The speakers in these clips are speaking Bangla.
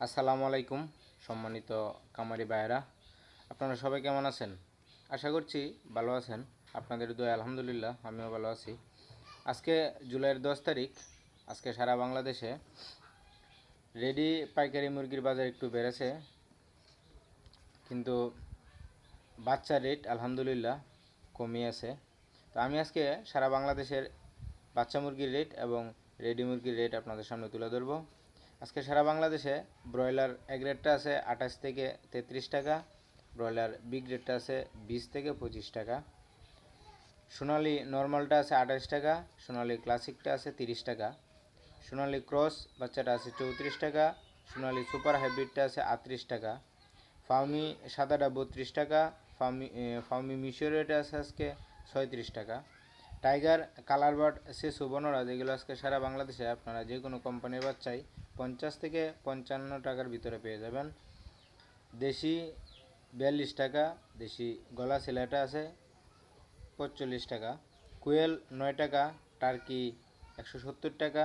আসসালামু আলাইকুম সম্মানিত কামারি ভাইয়েরা, আপনারা সবাই কেমন আছেন? আশা করছি ভালো আছেন। আপনাদের দোয়া আলহামদুলিল্লাহ আমিও ভালো আছি। আজকে জুলাইয়ের 10 তারিখ। আজকে সারা বাংলাদেশে রেডি পাইকারি মুরগির বাজার একটু বেড়েছে, কিন্তু বাচ্চার রেট আলহামদুলিল্লাহ কমই আছে। তো আমি আজকে সারা বাংলাদেশের বাচ্চা মুরগির রেট এবং রেডি মুরগির রেট আপনাদের সামনে তুলে ধরব। আজকে সারা বাংলাদেশে ব্রয়লার এক রেটটা আছে 28 থেকে 33 টাকা, ব্রয়লার বি গ্রেডটা আছে 20 থেকে 25 টাকা, সোনালি নর্মালটা আছে 28 টাকা, সোনালি ক্লাসিকটা আছে 30 টাকা, সোনালি ক্রস বাচ্চাটা আছে 34 টাকা, সোনালি সুপার হাইব্রিডটা আছে 38 টাকা, ফার্মি সাদাটা 32 টাকা, ফার্মি মিশরীয়টা আছে আজকে 36 টাকা, টাইগার কালার বার্ড শিশু বনরা যেগুলো আজকে সারা বাংলাদেশে আপনারা যে কোনো কোম্পানির বাচ্চাই 50 থেকে 55 টাকার ভিতরে পেয়ে যাবেন। দেশি 42 টাকা, দেশি গলা সিলাটা আছে 45 টাকা, কুয়েল 9 টাকা, টার্কি 170 টাকা,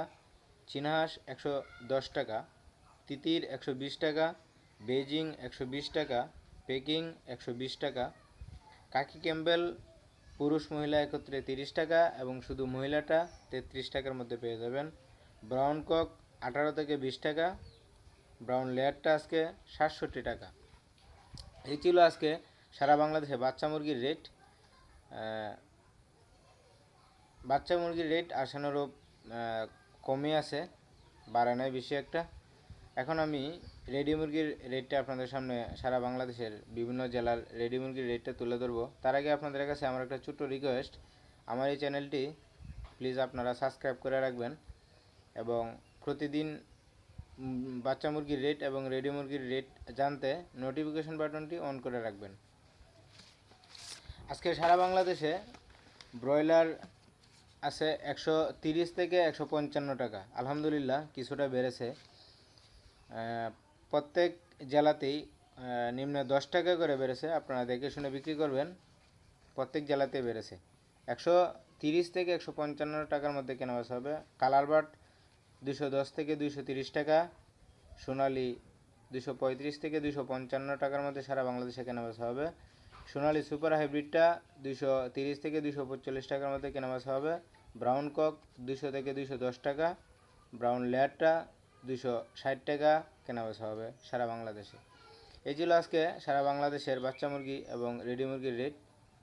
চীনাহাঁস 110 টাকা, তিতির 120 টাকা, বেজিং 120 টাকা, পেকিং 120 টাকা, কাকি ক্যাম্বেল পুরুষ মহিলা একত্রে 30 টাকা এবং শুধু মহিলাটা 33 টাকার মধ্যে পেয়ে যাবেন। ব্রাউন কক 18 থেকে 20 টাকা, ব্রাউন লেয়ারটা আজকে 67 টাকা। এই ছিল আজকে সারা বাংলাদেশে বাচ্চা মুরগির রেট। বাচ্চা মুরগির রেট আশানুরূপ কমে আছে, বাড়ে নাই বেশি একটা। এখন আমি রেডি মুরগির রেটটা আপনাদের সামনে সারা বাংলাদেশের বিভিন্ন জেলার রেডি মুরগির রেটটা তুলে ধরবো। তার আগে আপনাদের কাছে আমার একটা ছোট্ট রিকোয়েস্ট, আমার এই চ্যানেলটি প্লিজ আপনারা সাবস্ক্রাইব করে রাখবেন এবং প্রতিদিন বাচ্চা মুরগির রেট এবং রেডি মুরগির রেট জানতে নোটিফিকেশন বাটনটি অন করে রাখবেন। আজকে সারা বাংলাদেশে ব্রয়লার আছে 130 থেকে 155 টাকা, আলহামদুলিল্লাহ কিছুটা বেড়েছে। প্রত্যেক জেলাতেই নিম্ন 10 টাকা করে বেড়েছে, আপনারা দেখে শুনে বিক্রি করবেন। প্রত্যেক জেলাতেই বেড়েছে। 130 থেকে 155 টাকার মধ্যে কেনাবেচা হবে। কালার বাট 210 থেকে 230 টাকা, সোনালি 235 থেকে 255 টাকার মধ্যে সারা বাংলাদেশে কেনাবেচা হবে। সোনালি সুপার হাইব্রিডটা 230 থেকে 245 টাকার মধ্যে কেনাবেচা হবে। ব্রাউন কক 200 থেকে 210 টাকা, ব্রাউন লেয়ারটা 260 টাকা কেনাবেচা হবে সারা বাংলাদেশে। এই ছিল আজকে সারা বাংলাদেশের বাচ্চা মুরগি এবং রেডি মুরগির রেট।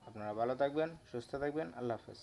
আপনারা ভালো থাকবেন, সুস্থ থাকবেন, আল্লাহ হাফেজ।